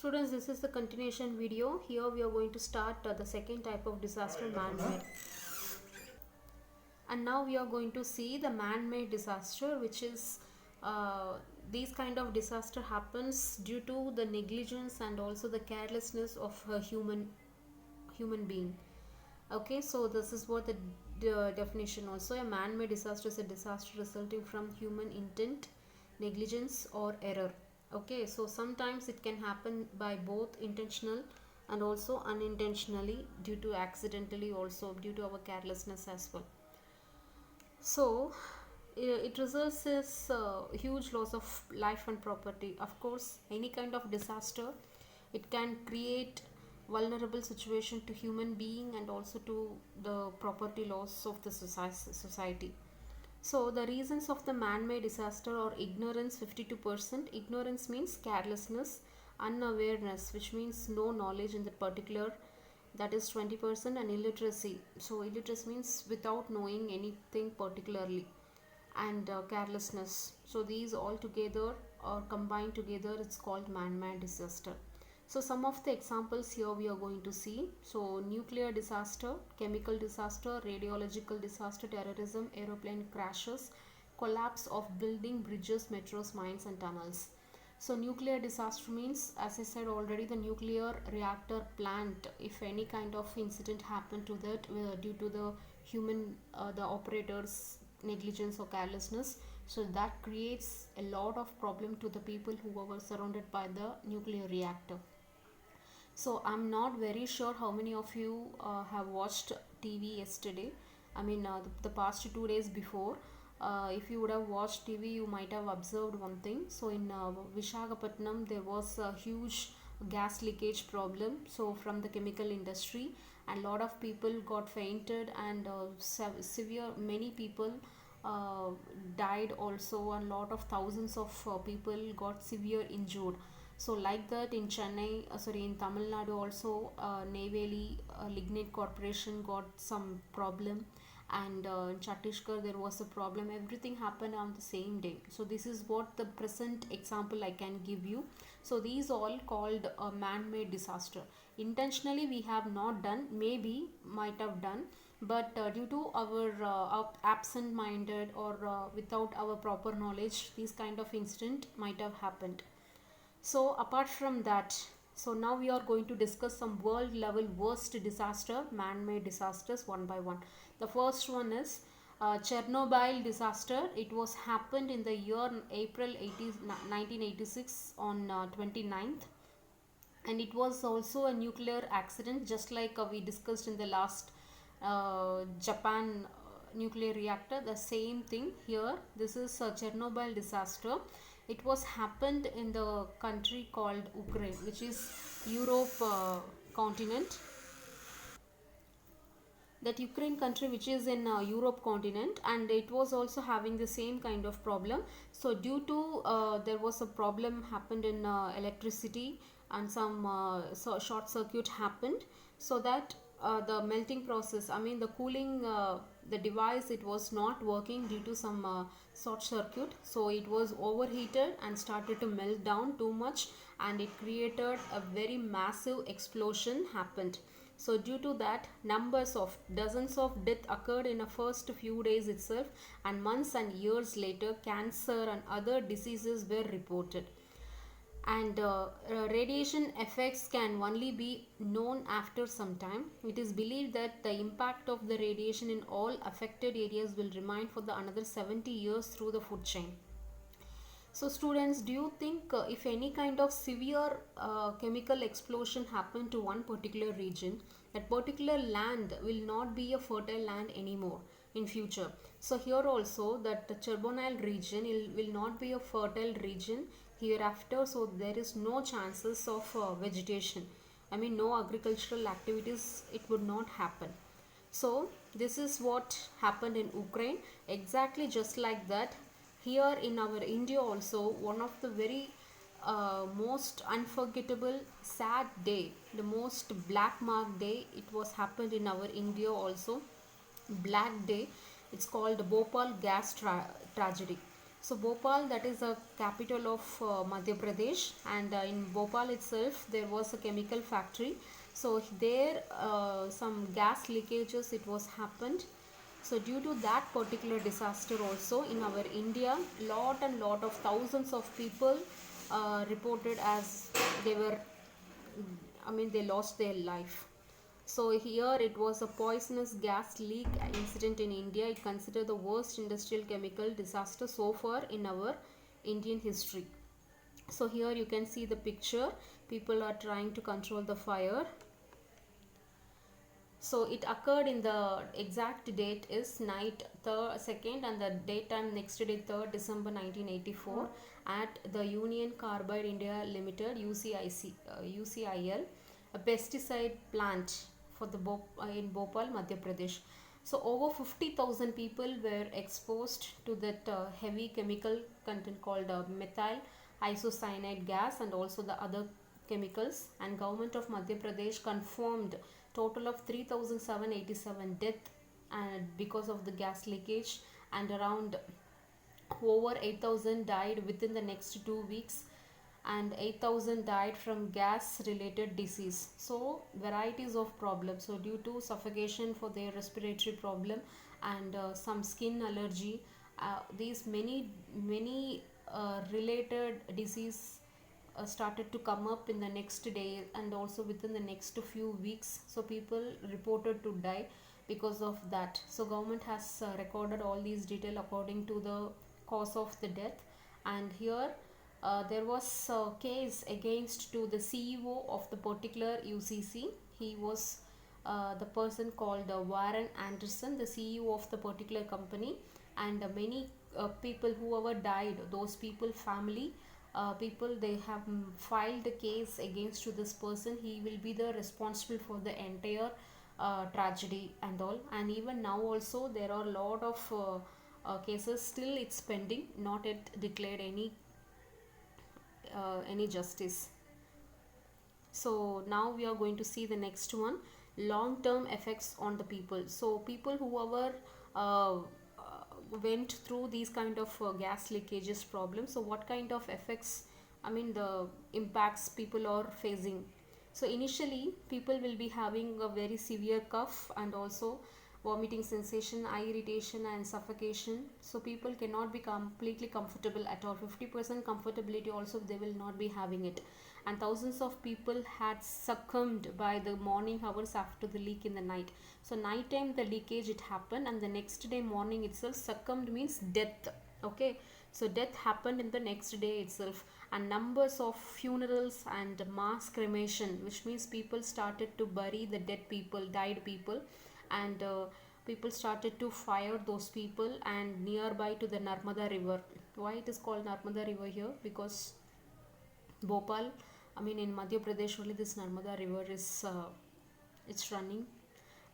Students, this is the continuation video. Here we are going to start the second type of disaster, man-made. And now we are going to see the man-made disaster, which is these kind of disaster happens due to the negligence and also the carelessness of a human being. Okay, so this is what the definition also. A man-made disaster is a disaster resulting from human intent, negligence or error. Okay, so sometimes it can happen by both intentional and also unintentionally, due to accidentally, also due to our carelessness as well. So it results as huge loss of life and property. Of course, any kind of disaster, it can create vulnerable situation to human being and also to the property loss of the society. So the reasons of the man-made disaster are ignorance 52%. Ignorance means carelessness, unawareness, which means no knowledge in the particular, that is 20%, and illiteracy. So illiteracy means without knowing anything particularly, and carelessness. So these all together or combined together, it's called man-made disaster. So some of the examples here we are going to see. So nuclear disaster, chemical disaster, radiological disaster, terrorism, aeroplane crashes, collapse of building, bridges, metros, mines and tunnels. So nuclear disaster means, as I said already, the nuclear reactor plant, if any kind of incident happened to that due to the the operators negligence or carelessness, so that creates a lot of problem to the people who were surrounded by the nuclear reactor. So I'm not very sure how many of you have watched TV yesterday. I mean, the past 2 days before. If you would have watched TV, you might have observed one thing. So in Visakhapatnam, there was a huge gas leakage problem. So from the chemical industry, and a lot of people got fainted, and severe many people died also, and lot of thousands of people got severe injured. So like that in Chennai, in Tamil Nadu also, Neyveli Lignite Corporation got some problem, and in Chhattisgarh there was a problem. Everything happened on the same day. So this is what the present example I can give you. So these all called a man-made disaster. Intentionally we have not done, maybe might have done, but due to our absent-minded or without our proper knowledge, this kind of incident might have happened. So apart from that, so now we are going to discuss some world level worst disaster, man-made disasters, one by one. The first one is Chernobyl disaster. It was happened in the year April 1986 on 29th, and it was also a nuclear accident, just like we discussed in the last Japan nuclear reactor. The same thing here. This is a Chernobyl disaster. It was happened in the country called Ukraine, which is Europe continent. That Ukraine country, which is in Europe continent, and it was also having the same kind of problem. So due to there was a problem happened in electricity, and some short circuit happened, so that the melting process, I mean the cooling, the device, it was not working due to some short circuit. So it was overheated and started to melt down too much, and it created a very massive explosion happened. So due to that, numbers of dozens of deaths occurred in the first few days itself, and months and years later, cancer and other diseases were reported. And radiation effects can only be known after some time. It is believed that the impact of the radiation in all affected areas will remain for the another 70 years through the food chain. So students, do you think if any kind of severe chemical explosion happened to one particular region, that particular land will not be a fertile land anymore in future? So here also, that the Chernobyl region will not be a fertile region hereafter. So there is no chances of vegetation. I mean, no agricultural activities, it would not happen. So this is what happened in Ukraine, exactly just like that. Here in our India also, one of the very most unforgettable sad day, the most black mark day, it was happened in our India also. Black day, it's called Bhopal gas tragedy. So Bhopal, that is the capital of Madhya Pradesh, and in Bhopal itself there was a chemical factory. So there some gas leakages it was happened. So due to that particular disaster also in our India, lot and lot of thousands of people reported as they were, they lost their life. So here it was a poisonous gas leak incident in India. It considered the worst industrial chemical disaster so far in our Indian history. So here you can see the picture. People are trying to control the fire. So it occurred in the exact date is night 2nd and the daytime next day 3rd December 1984 at the Union Carbide India Limited UCIL, a pesticide plant for the in Bhopal, Madhya Pradesh. So over 50,000 people were exposed to that heavy chemical content called methyl isocyanide gas and also the other chemicals, and government of Madhya Pradesh confirmed total of 3787 death and because of the gas leakage, and around over 8000 died within the next 2 weeks, and 8000 died from gas related disease. So varieties of problems, so due to suffocation for their respiratory problem and some skin allergy, these many related disease started to come up in the next day and also within the next few weeks. So people reported to die because of that. So government has recorded all these detail according to the cause of the death. And here there was a case against to the CEO of the particular UCC. He was the person called Warren Anderson, the CEO of the particular company, and many people whoever died, those people family people, they have filed a case against to this person. He will be the responsible for the entire tragedy and all. And even now also there are a lot of cases still it's pending, not yet declared any justice. So now we are going to see the next one, long term effects on the people. So people whoever went through these kind of gas leakages problems, so what kind of effects, the impacts people are facing. So initially people will be having a very severe cough and also vomiting sensation, eye irritation and suffocation. So people cannot be completely comfortable at all. 50% comfortability also they will not be having it. And thousands of people had succumbed by the morning hours after the leak in the night. So night time the leakage it happened, and the next day morning itself succumbed means death. Okay, so death happened in the next day itself. And numbers of funerals and mass cremation, which means people started to bury the died people, and people started to fire those people and nearby to the Narmada river. Why it is called Narmada river here? Because Bhopal, in Madhya Pradesh only this Narmada river is it's running,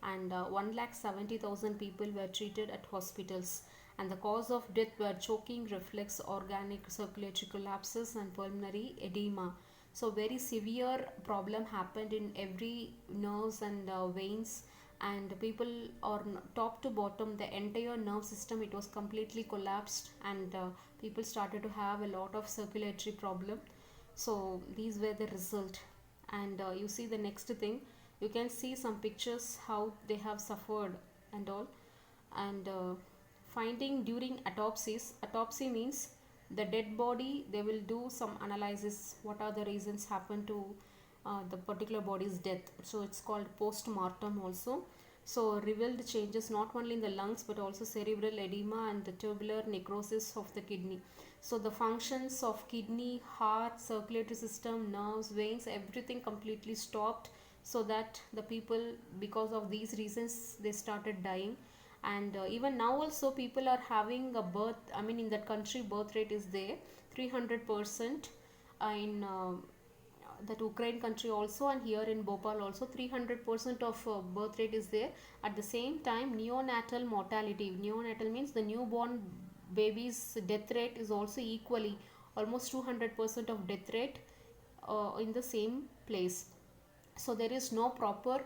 and 1,70,000 people were treated at hospitals, and the cause of death were choking reflex, organic circulatory collapses and pulmonary edema. So very severe problem happened in every nerves and veins, and people are top to bottom the entire nerve system it was completely collapsed, and people started to have a lot of circulatory problem. So these were the result. And you see the next thing, you can see some pictures how they have suffered and all. And finding during autopsies, autopsy means the dead body, they will do some analysis what are the reasons happen to the particular body's death. So it's called post-mortem also. So revealed changes not only in the lungs but also cerebral edema and the tubular necrosis of the kidney. So the functions of kidney, heart, circulatory system, nerves, veins, everything completely stopped, so that the people because of these reasons they started dying. And even now also people are having a birth, in that country birth rate is there 300% in that Ukraine country also, and here in Bhopal also 300% of birth rate is there. At the same time neonatal mortality, neonatal means the newborn baby's death rate is also equally almost 200% of death rate in the same place. So there is no proper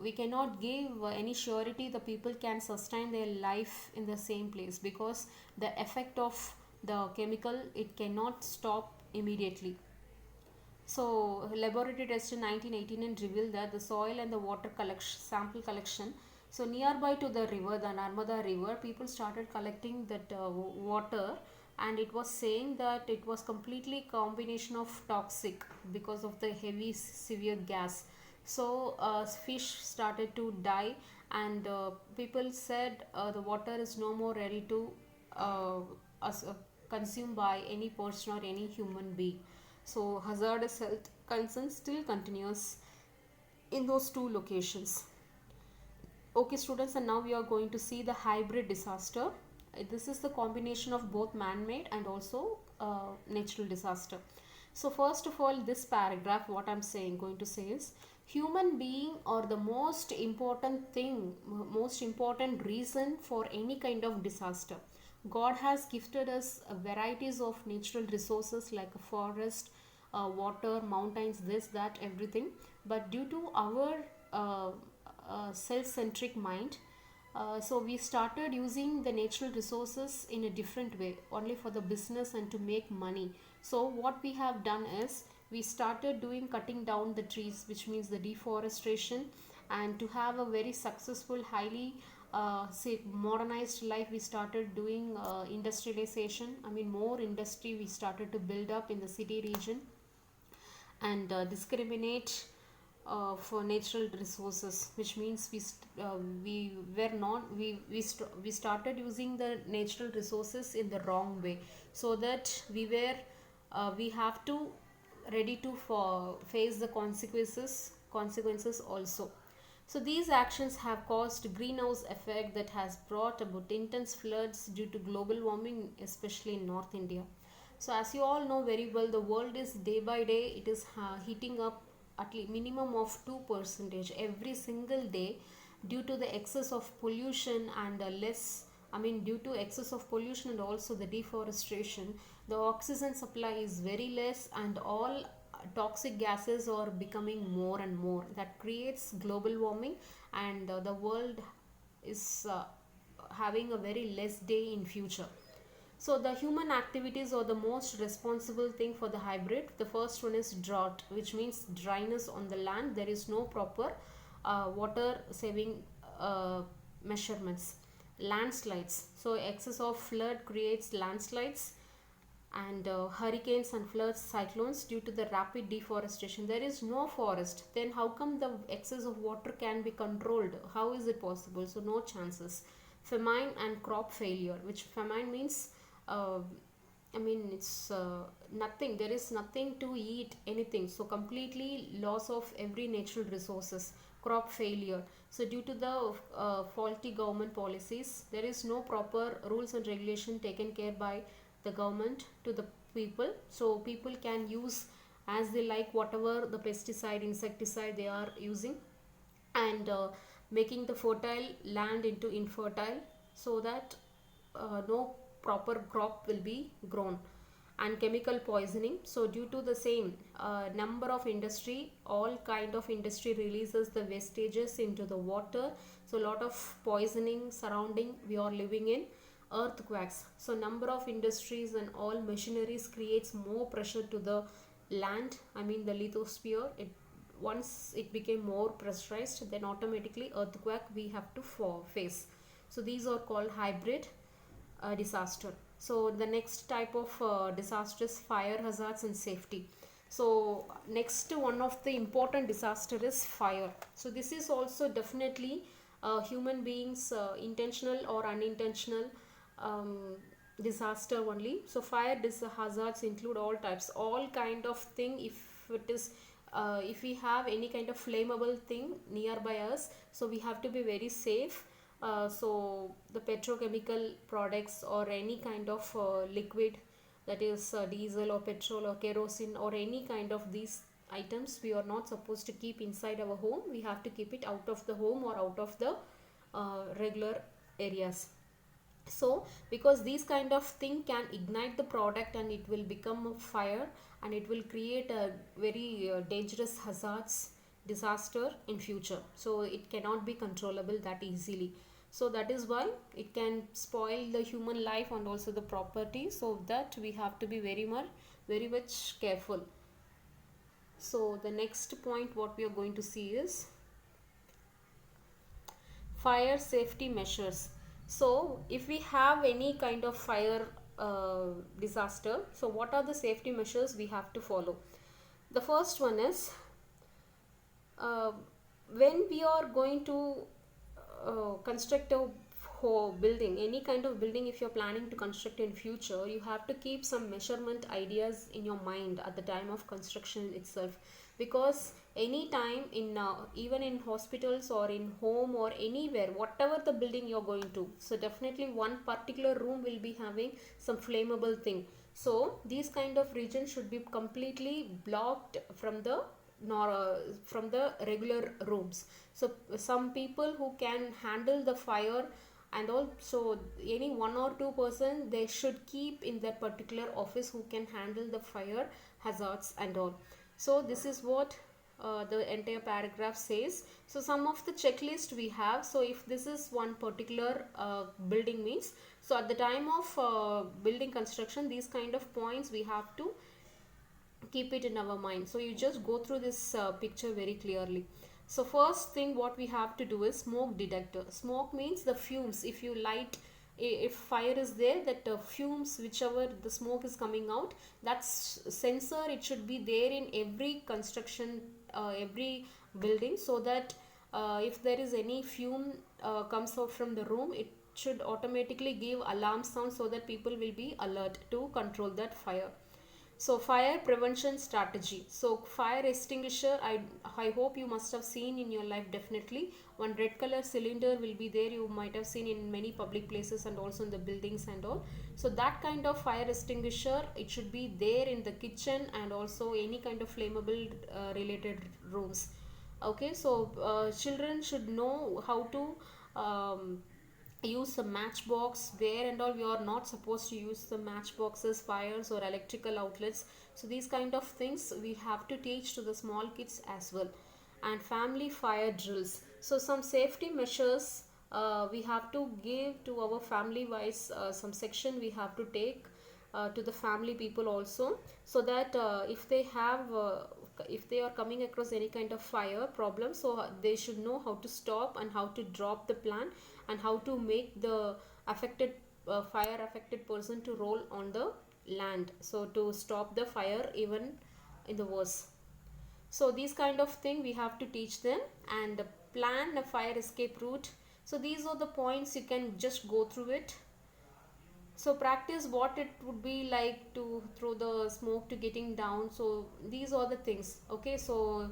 we cannot give any surety the people can sustain their life in the same place, because the effect of the chemical, it cannot stop immediately. So, laboratory test in 1989 revealed that the soil and the water collection, sample collection. So, nearby to the river, the Narmada river, people started collecting that water, and it was saying that it was completely combination of toxic because of the heavy severe gas. So, fish started to die, and people said the water is no more ready to uh, consumed by any person or any human being. So hazardous health concern still continues in those two locations. Okay students, and now we are going to see the hybrid disaster. This is the combination of both man-made and also natural disaster. So first of all, this paragraph, what I'm saying, going to say is, human being are the most important thing, most important reason for any kind of disaster. God has gifted us varieties of natural resources like a forest, water, mountains, this, that, everything. But due to our self-centric mind, so we started using the natural resources in a different way, only for the business and to make money. So what we have done is, we started doing cutting down the trees, which means the deforestation, and to have a very successful, highly say modernized life, we started doing industrialization. I mean, more industry we started to build up in the city region, and discriminate for natural resources, which means we were not we started using the natural resources in the wrong way, so that we have to ready to face the consequences also. So these actions have caused greenhouse effect that has brought about intense floods due to global warming, especially in North India. So as you all know very well, the world is day by day, it is heating up at least minimum of 2% every single day, due to the excess of pollution and due to excess of pollution and also the deforestation. The oxygen supply is very less, and all toxic gases are becoming more and more. That creates global warming, and the world is having a very less day in future. So the human activities are the most responsible thing for the hybrid. The first one is drought, which means dryness on the land. There is no proper water saving measurements. Landslides. So excess of flood creates landslides, and hurricanes and floods, cyclones, due to the rapid deforestation. There is no forest, then how come the excess of water can be controlled? How is it possible? So no chances. Famine and crop failure, which famine means uh, it's nothing, there is nothing to eat, anything, so completely loss of every natural resources. Crop failure, so due to the faulty government policies, there is no proper rules and regulation taken care by the government to the people, so people can use as they like whatever the pesticide, insecticide they are using, and making the fertile land into infertile, so that no proper crop will be grown. And chemical poisoning, so due to the same number of industry, all kind of industry releases the wastages into the water, so lot of poisoning surrounding we are living in. Earthquakes, so number of industries and all machineries creates more pressure to the land, the lithosphere. It once it became more pressurized, then automatically earthquake we have to face. So these are called hybrid disaster. So the next type of disaster is fire hazards and safety. So next one of the important disaster is fire. So this is also definitely human beings intentional or unintentional um, disaster only. So fire hazards include all types, all kind of thing. If it is if we have any kind of flammable thing nearby us, so we have to be very safe. So the petrochemical products or any kind of liquid, that is diesel or petrol or kerosene or any kind of these items, we are not supposed to keep inside our home. We have to keep it out of the home or out of the regular areas. So because these kind of thing can ignite the product and it will become a fire, and it will create a very dangerous hazards disaster in future. So it cannot be controllable that easily. So that is why it can spoil the human life and also the property, so that we have to be very much careful. So the next point what we are going to see is fire safety measures. So if we have any kind of fire disaster, so what are the safety measures we have to follow? The first one is, uh, when we are going to construct a building, any kind of building, if you're planning to construct in future, you have to keep some measurement ideas in your mind at the time of construction itself. Because any time in even in hospitals or in home or anywhere, whatever the building you're going to, so definitely one particular room will be having some flammable thing. So these kind of regions should be completely blocked from the nor from the regular rooms. So some people who can handle the fire, and also any one or two person they should keep in that particular office who can handle the fire hazards and all. So this is what the entire paragraph says. So some of the checklist we have, so if this is one particular building means, so at the time of building construction, these kind of points we have to keep it in our mind. So you just go through this picture very clearly. So first thing what we have to do is smoke detector. Smoke means the fumes. If you light, if fire is there, that fumes, whichever the smoke is coming out, that's sensor, it should be there in every construction, every building, so that if there is any fume comes out from the room, it should automatically give alarm sound, so that people will be alert to control that fire. So fire prevention strategy. So fire extinguisher, I hope you must have seen in your life. Definitely one red color cylinder will be there, you might have seen in many public places and also in the buildings and all. So that kind of fire extinguisher, it should be there in the kitchen and also any kind of flammable related rooms. Okay, so children should know how to use a matchbox, where and all we are not supposed to use the matchboxes, fires or electrical outlets. So these kind of things we have to teach to the small kids as well. And family fire drills, so some safety measures we have to give to our family wise, some section we have to take to the family people also, so that if they are coming across any kind of fire problem, so they should know how to stop and how to drop the plan, and how to make the affected fire affected person to roll on the land, so to stop the fire even in the worst. So these kind of thing we have to teach them, and plan a fire escape route. So these are the points, you can just go through it. So practice what it would be like to throw the smoke to getting down. So these are the things. Okay, so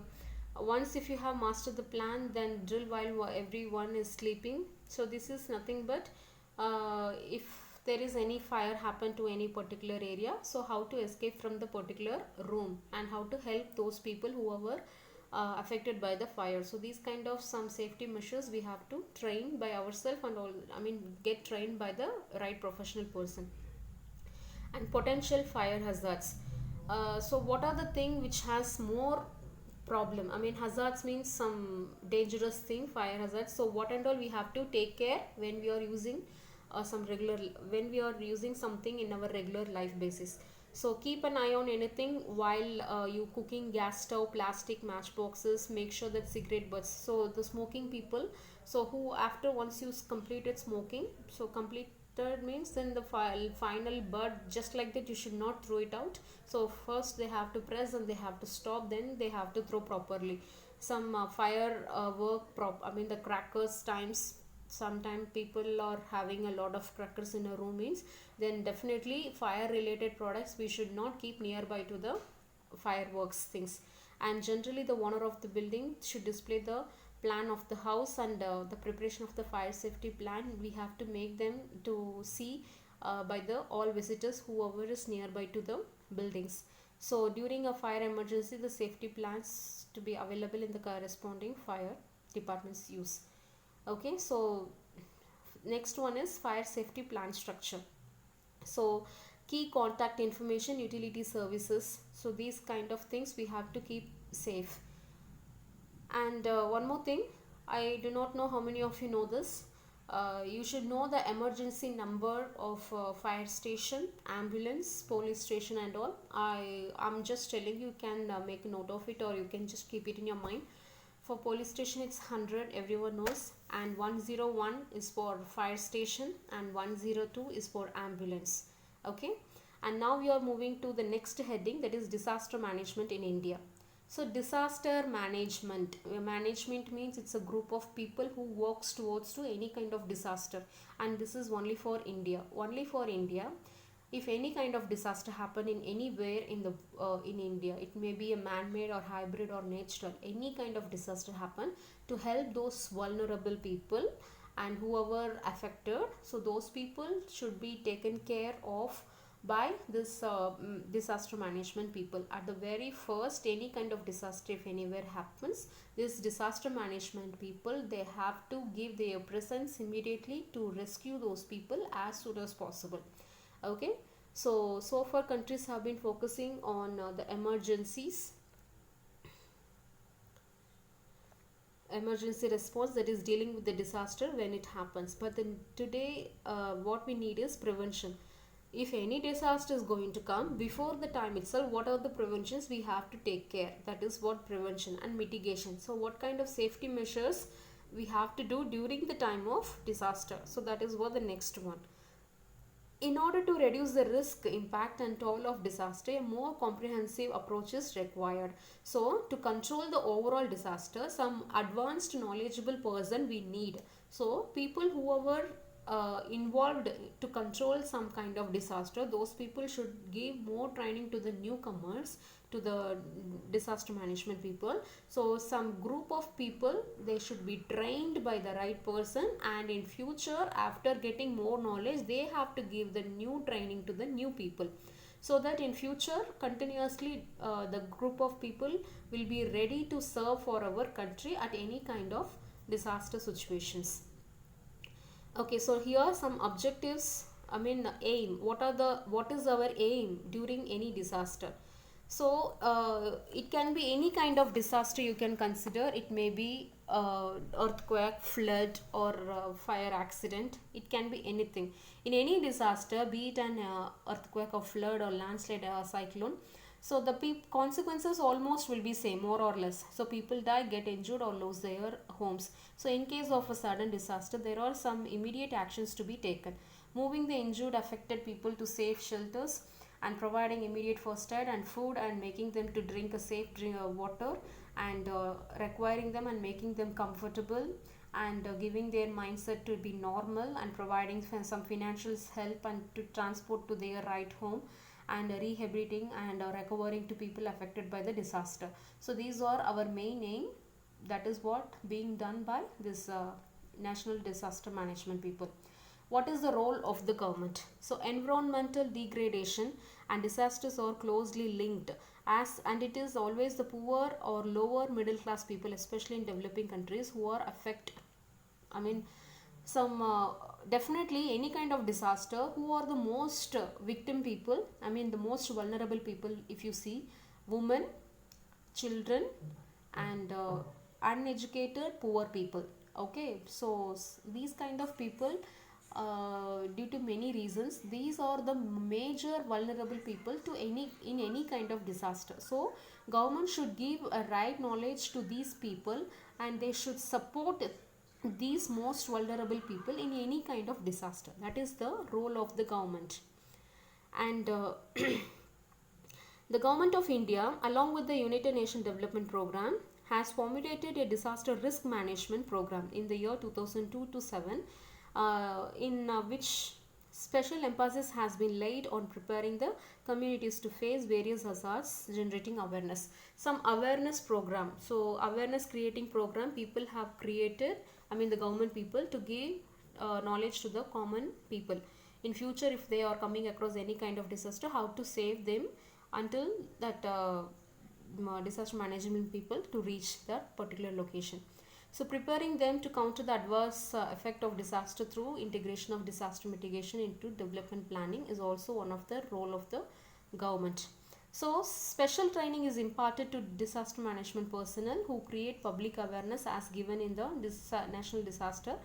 once if you have mastered the plan, then drill while everyone is sleeping. So this is nothing but if there is any fire happen to any particular area, so how to escape from the particular room, and how to help those people who were affected by the fire. So these kind of some safety measures we have to train by ourselves, and all, I mean, get trained by the right professional person. And potential fire hazards. So what are the thing which has more problem? I mean, hazards means some dangerous thing, fire hazards. So what and all we have to take care when we are using some regular, when we are using something in our regular life basis. So keep an eye on anything while you cooking, gas stove, plastic matchboxes, make sure that cigarette butts, so the smoking people, so who after once you completed smoking, so complete third means then the final bud, just like that, you should not throw it out. So first they have to press and they have to stop, then they have to throw properly. Some fire work I mean the crackers times, sometimes people are having a lot of crackers in a room means, then definitely fire related products we should not keep nearby to the fireworks things. And generally the owner of the building should display the plan of the house, and the preparation of the fire safety plan we have to make them to see by the all visitors whoever is nearby to the buildings. So during a fire emergency, the safety plans to be available in the corresponding fire departments use. Okay, so next one is fire safety plan structure. So key contact information, utility services, so these kind of things we have to keep safe. And one more thing, I do not know how many of you know this. You should know the emergency number of fire station, ambulance, police station, and all. I'm just telling you, you can make a note of it, or you can just keep it in your mind. For police station, it's 100, everyone knows, and 101 is for fire station, and 102 is for ambulance. Okay, and now we are moving to the next heading, that is disaster management in India. So disaster management, management means it's a group of people who works towards to any kind of disaster, and this is only for India. Only for India. If any kind of disaster happen in anywhere in India, it may be a man-made or hybrid or natural, any kind of disaster happen, to help those vulnerable people and whoever affected, so those people should be taken care of by this disaster management people. At the very first, any kind of disaster if anywhere happens, this disaster management people, they have to give their presence immediately to rescue those people as soon as possible. Okay, so far countries have been focusing on the emergency response, that is dealing with the disaster when it happens. But then today what we need is prevention. If any disaster is going to come, before the time itself, what are the preventions we have to take care? That is what prevention and mitigation. So what kind of safety measures we have to do during the time of disaster? So that is what the next one. In order to reduce the risk, impact, and toll of disaster, a more comprehensive approach is required. So, to control the overall disaster, some advanced, knowledgeable person we need. So, people who are involved to control some kind of disaster, those people should give more training to the newcomers, to the disaster management people. So some group of people, they should be trained by the right person, and in future, after getting more knowledge, they have to give the new training to the new people, so that in future continuously the group of people will be ready to serve for our country at any kind of disaster situations. Okay, so here are some objectives. I mean, aim. What is our aim during any disaster? So it can be any kind of disaster you can consider. It may be earthquake, flood, or fire accident. It can be anything. In any disaster, be it an earthquake or flood or landslide or cyclone, so the consequences almost will be same, more or less. So people die, get injured, or lose their homes. So in case of a sudden disaster, there are some immediate actions to be taken. Moving the injured, affected people to safe shelters, and providing immediate first aid and food, and making them to drink a safe water, and requiring them and making them comfortable, and giving their mindset to be normal, and providing some financial help and to transport to their right home, and rehabilitating and recovering to people affected by the disaster. So these are our main aim. That is what being done by this national disaster management people. What is the role of the government? So environmental degradation and disasters are closely linked, as and it is always the poor or lower middle class people, especially in developing countries, who are affected. I mean, some definitely any kind of disaster, who are the most victim people, I mean the most vulnerable people, if you see, women, children, and uneducated poor people. Okay, so these kind of people, due to many reasons, these are the major vulnerable people to any kind of disaster. So government should give a right knowledge to these people, and they should support these most vulnerable people in any kind of disaster. That is the role of the government. And the government of India, along with the United Nations Development Program, has formulated a disaster risk management program in the year 2002 to 7, in which special emphasis has been laid on preparing the communities to face various hazards, generating awareness. Some awareness program, so awareness creating program people have created, I mean the government people, to give knowledge to the common people. In future, if they are coming across any kind of disaster, how to save them until that disaster management people to reach that particular location. So preparing them to counter the adverse effect of disaster through integration of disaster mitigation into development planning is also one of the role of the government. So special training is imparted to disaster management personnel who create public awareness as given in the national disaster.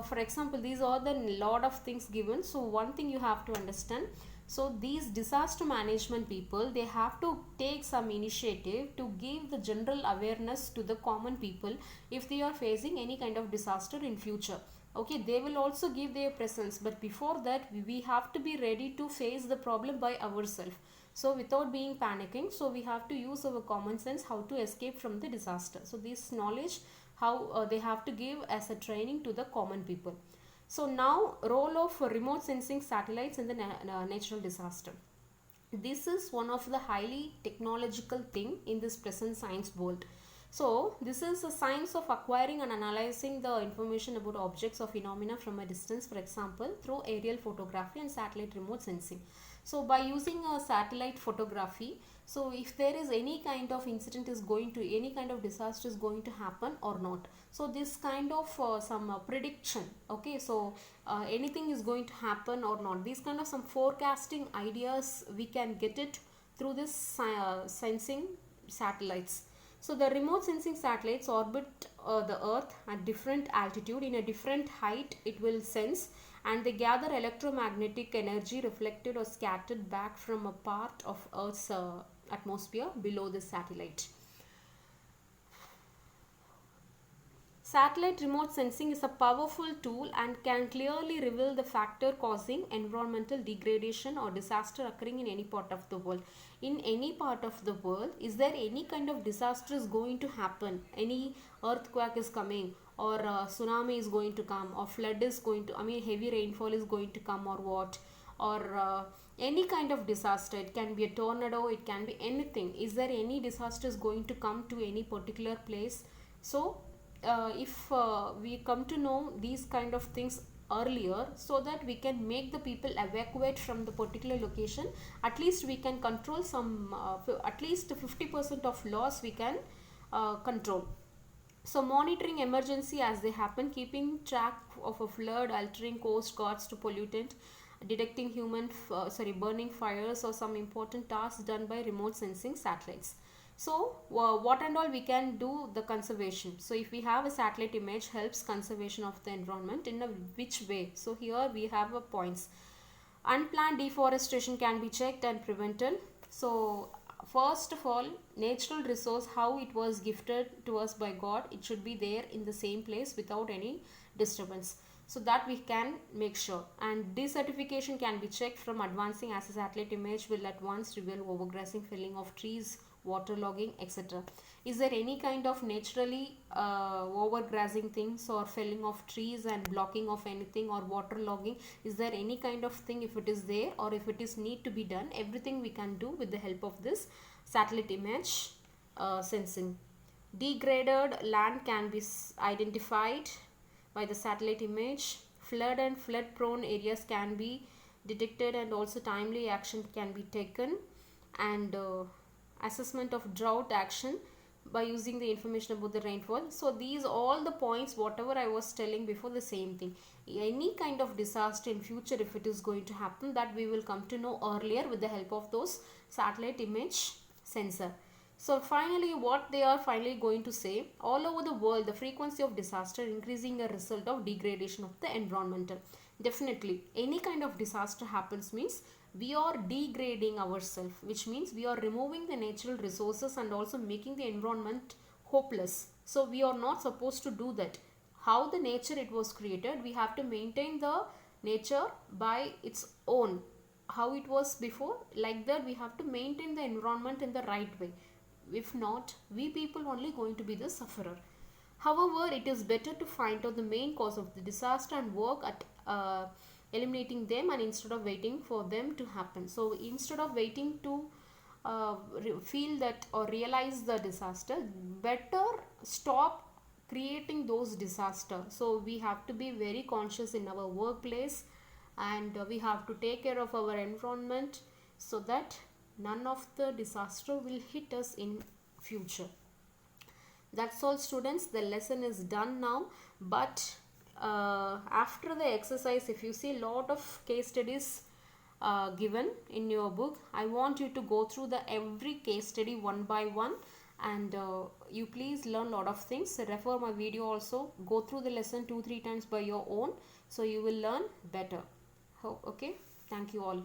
For example, these are the lot of things given. So one thing you have to understand, so these disaster management people, they have to take some initiative to give the general awareness to the common people if they are facing any kind of disaster in future. Okay, they will also give their presence, but before that we have to be ready to face the problem by ourselves. So without being panicking, so we have to use our common sense how to escape from the disaster. So this knowledge how they have to give as a training to the common people. So now, role of remote sensing satellites in the natural disaster. This is one of the highly technological thing in this present science world. So this is a science of acquiring and analyzing the information about objects or phenomena from a distance, for example through aerial photography and satellite remote sensing. So by using a satellite photography, so if there is any kind of incident is going to, any kind of disaster is going to happen or not, so this kind of some prediction, okay, so anything is going to happen or not, these kind of some forecasting ideas we can get it through this sensing satellites. So the remote sensing satellites orbit the earth at different altitude, in a different height it will sense, and they gather electromagnetic energy reflected or scattered back from a part of earth's atmosphere below the satellite. Satellite remote sensing is a powerful tool and can clearly reveal the factor causing environmental degradation or disaster occurring in any part of the world. In any part of the world, is there any kind of disaster is going to happen? Any earthquake is coming, or tsunami is going to come, or flood is going to, I mean heavy rainfall is going to come, or what? Or any kind of disaster, it can be a tornado, it can be anything. Is there any disaster is going to come to any particular place? So if we come to know these kind of things earlier, so that we can make the people evacuate from the particular location, at least we can control some at least 50% of loss we can control. So monitoring emergency as they happen, keeping track of a flood, altering coast guards to pollutant, detecting burning fires, or some important tasks done by remote sensing satellites. So what and all we can do the conservation. So if we have a satellite image helps conservation of the environment in a which way. So here we have a points. Unplanned deforestation can be checked and prevented. So first of all, natural resource, how it was gifted to us by God, it should be there in the same place without any disturbance, so that we can make sure. And desertification can be checked from advancing, as a satellite image will at once reveal overgrazing, felling of trees, waterlogging, etc. Is there any kind of naturally overgrazing things, or felling of trees and blocking of anything, or waterlogging? Is there any kind of thing? If it is there, or if it is need to be done, everything we can do with the help of this satellite image sensing. Degraded land can be identified by the satellite image. Flood and flood prone areas can be detected, and also timely action can be taken. And assessment of drought action by using the information about the rainfall. So these all the points whatever I was telling before, the same thing. Any kind of disaster in future, if it is going to happen, that we will come to know earlier with the help of those satellite image sensor. So finally, what they are finally going to say, all over the world the frequency of disaster increasing a result of degradation of the environmental. Definitely any kind of disaster happens means we are degrading ourselves, which means we are removing the natural resources and also making the environment hopeless. So we are not supposed to do that. How the nature it was created, we have to maintain the nature by its own, how it was before, like that we have to maintain the environment in the right way. If not, we people only going to be the sufferer. However, it is better to find out the main cause of the disaster and work at eliminating them, and instead of waiting for them to happen. So instead of waiting to feel that or realize the disaster, better stop creating those disasters. So we have to be very conscious in our workplace, and we have to take care of our environment, so that none of the disaster will hit us in future. That's all students, the lesson is done now. But after the exercise, if you see lot of case studies given in your book. I want you to go through the every case study one by one, and you please learn a lot of things. Refer my video also, go through the lesson 2-3 times by your own, so you will learn better. Okay, thank you all.